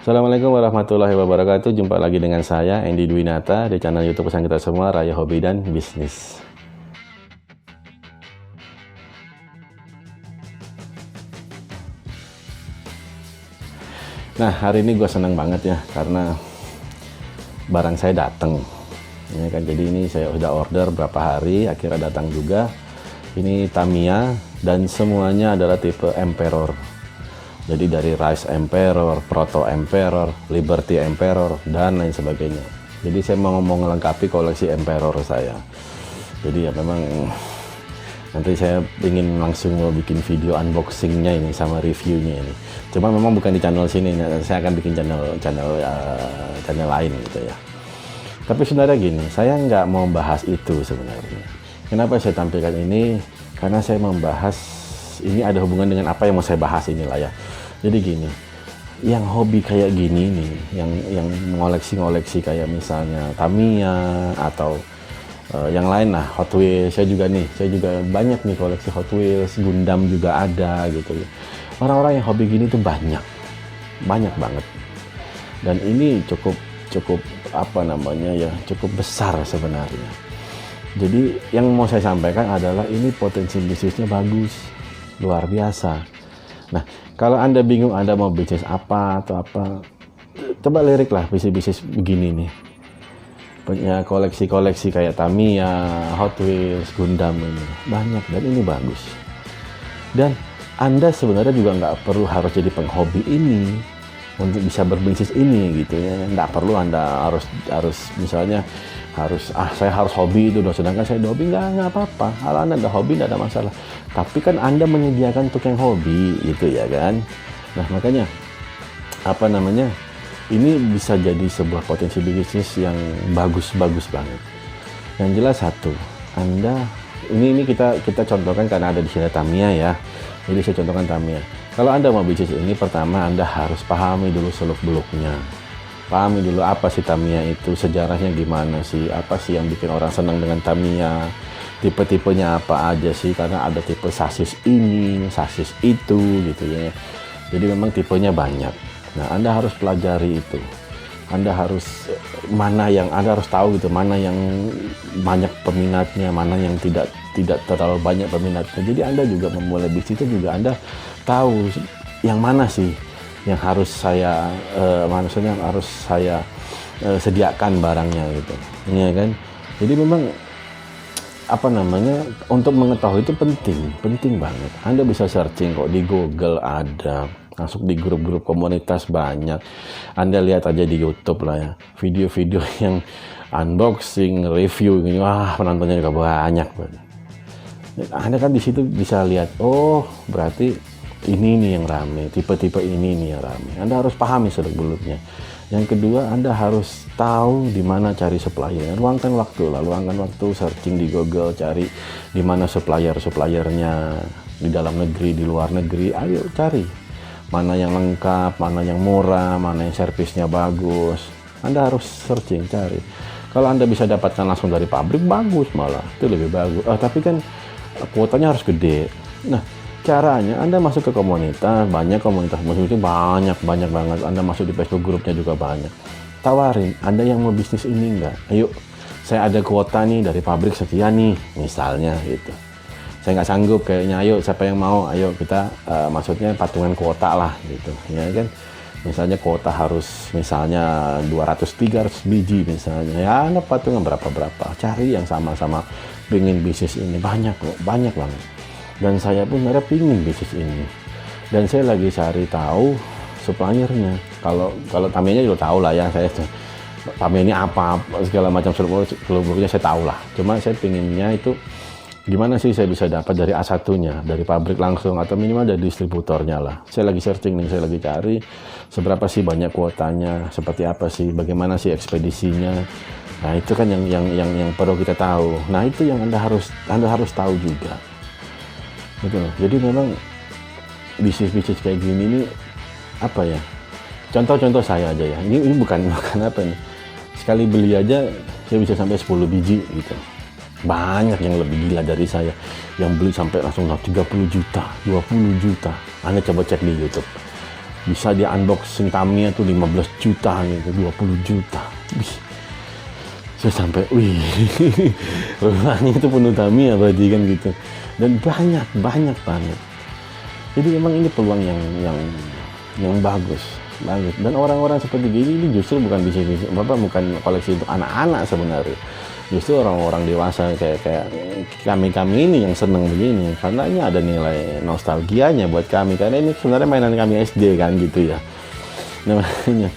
Assalamualaikum warahmatullahi wabarakatuh. Jumpa lagi dengan saya, Andy Dwinata, di channel YouTube pesan kita semua, Raya Hobi dan Bisnis. Nah, hari ini gue senang banget ya, karena barang saya datang. Ya kan, jadi ini saya udah order berapa hari, akhirnya datang juga. Ini Tamiya, dan semuanya adalah tipe Emperor. Jadi dari Rise Emperor, Proto Emperor, Liberty Emperor, dan lain sebagainya. Jadi saya mau melengkapi koleksi Emperor saya. Jadi ya memang nanti saya ingin langsung mau bikin video unboxingnya ini sama reviewnya ini. Cuma memang bukan di channel sini, saya akan bikin channel lain gitu ya. Tapi sebenarnya gini, saya nggak mau bahas itu sebenarnya. Kenapa saya tampilkan ini? Karena saya membahas ini ada hubungan dengan apa yang mau saya bahas inilah ya. Jadi gini, yang hobi kayak gini nih, yang ngoleksi kayak misalnya Tamiya atau yang lain lah, Hot Wheels, saya juga banyak nih koleksi Hot Wheels, Gundam juga ada gitu ya. Orang-orang yang hobi gini tuh banyak banget. Dan ini cukup apa namanya ya, cukup besar sebenarnya. Jadi yang mau saya sampaikan adalah ini potensi bisnisnya bagus, luar biasa. Nah, kalau Anda bingung Anda mau bisnis apa atau apa, coba lirik lah bisnis begini nih. Punya koleksi kayak Tamiya, Hot Wheels, Gundam ini banyak, dan ini bagus. Dan Anda sebenarnya juga nggak perlu harus jadi penghobi ini untuk bisa berbisnis ini gitu ya. Nggak perlu Anda harus misalnya saya harus hobi itu dong, sedangkan saya hobi nggak apa-apa. Kalau Anda ada hobi nggak ada masalah, tapi kan Anda menyediakan untuk yang hobi gitu ya kan. Nah makanya apa namanya, ini bisa jadi sebuah potensi bisnis yang bagus banget. Yang jelas satu, Anda ini kita contohkan karena ada di sini Tamiya ya, jadi saya contohkan Tamiya. Kalau Anda mau bisnis ini, pertama Anda harus pahami dulu seluk-beluknya. Pahami dulu apa sih Tamiya itu, sejarahnya gimana sih, apa sih yang bikin orang senang dengan Tamiya, tipe-tipenya apa aja sih, karena ada tipe sasis ini, sasis itu gitu ya. Jadi memang tipenya banyak. Nah, Anda harus pelajari itu. Anda harus Anda harus tahu gitu, mana yang banyak peminatnya, mana yang tidak terlalu banyak peminatnya. Jadi Anda juga memulai bisnis itu juga Anda tahu yang mana sih yang harus saya sediakan barangnya gitu, ya kan. Jadi memang apa namanya, untuk mengetahui itu penting banget. Anda bisa searching kok di Google, ada masuk di grup-grup komunitas banyak. Anda lihat aja di YouTube lah ya, video-video yang unboxing, review ini, wah penontonnya juga banyak banget. Anda kan di situ bisa lihat, oh berarti ini nih yang rame, tipe-tipe ini nih yang rame. Anda harus pahami seluk-beluknya. Yang kedua, Anda harus tahu di mana cari supplier. Luangkan waktu searching di Google, cari di mana suppliernya di dalam negeri, di luar negeri. Ayo cari mana yang lengkap, mana yang murah, mana yang servisnya bagus. Anda harus searching, cari. Kalau Anda bisa dapatkan langsung dari pabrik, bagus malah, itu lebih bagus. Tapi kan kuotanya harus gede. Nah, caranya Anda masuk ke komunitas, banyak komunitas musik itu banyak banget. Anda masuk di Facebook grupnya juga banyak. Tawarin, Anda yang mau bisnis ini enggak? Ayo, saya ada kuota nih dari pabrik sekian nih, misalnya gitu. Saya nggak sanggup kayaknya, ayo siapa yang mau? Ayo kita maksudnya patungan kuota lah gitu, ya kan? Misalnya kuota harus misalnya 200-300 biji misalnya. Ya Anda patungan berapa. Cari yang sama-sama pengen bisnis ini, banyak banget. Dan saya pun sebenarnya pingin bisnis ini. Dan saya lagi cari tahu suppliernya. Kalau Tamiya juga tahu lah ya, saya Tamiya ini apa, segala macam seluk-beluknya saya tahu lah. Cuma saya pinginnya itu gimana sih saya bisa dapat dari A1-nya, dari pabrik langsung, atau minimal dari distributornya lah. Saya lagi searching nih, saya lagi cari seberapa sih banyak kuotanya, seperti apa sih, bagaimana sih ekspedisinya. Nah itu kan yang perlu kita tahu. Nah itu yang Anda harus tahu juga. Betul. Jadi memang bisnis kayak gini nih apa ya? Contoh saya aja ya. Ini bukan apa nih. Sekali beli aja saya bisa sampai 10 biji gitu. Banyak yang lebih gila dari saya yang beli sampai langsung 30 juta, 20 juta. Anda coba cek di YouTube. bisa di unboxing Tamiya tuh 15 juta gitu, 20 juta. Wih, saya sampai, wih, rumahnya itu penuh Tamiya berarti kan gitu. Dan banyak banget. Jadi memang ini peluang yang bagus. Dan orang-orang seperti gini ini justru bukan bisnis, bukan koleksi untuk anak-anak sebenarnya. Justru orang-orang dewasa kayak kami ini yang seneng begini, karena ini ada nilai nostalgianya buat kami, karena ini sebenarnya mainan kami SD kan gitu ya. Namanya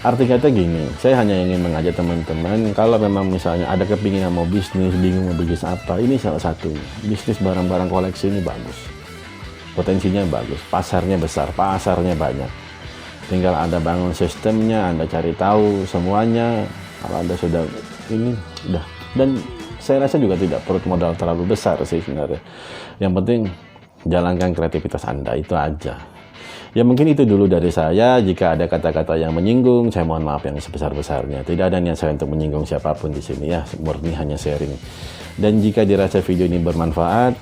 arti kata gini, saya hanya ingin mengajak teman-teman kalau memang misalnya ada kepinginan mau bisnis, bingung mau bisnis apa, ini salah satunya. Bisnis barang-barang koleksi ini bagus, potensinya bagus, pasarnya besar, pasarnya banyak. Tinggal Anda bangun sistemnya, Anda cari tahu semuanya. Kalau Anda sudah ini udah, dan saya rasa juga tidak perlu modal terlalu besar sih sebenarnya. Yang penting jalankan kreativitas Anda, itu aja. Ya mungkin itu dulu dari saya. Jika ada kata-kata yang menyinggung, saya mohon maaf yang sebesar-besarnya. Tidak ada niat saya untuk menyinggung siapapun di sini ya, murni hanya sharing. Dan jika dirasa video ini bermanfaat,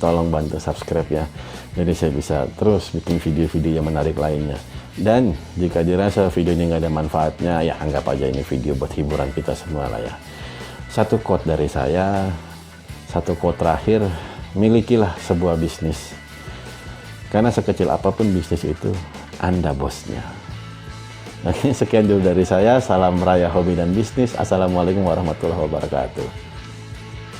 tolong bantu subscribe ya. Jadi saya bisa terus bikin video-video yang menarik lainnya. Dan jika dirasa video ini nggak ada manfaatnya, ya anggap aja ini video buat hiburan kita semua lah ya. Satu quote dari saya, satu quote terakhir, milikilah sebuah bisnis. Karena sekecil apapun bisnis itu, Anda bosnya. Oke, sekian dulu dari saya. Salam raya hobi dan bisnis. Assalamualaikum warahmatullahi wabarakatuh.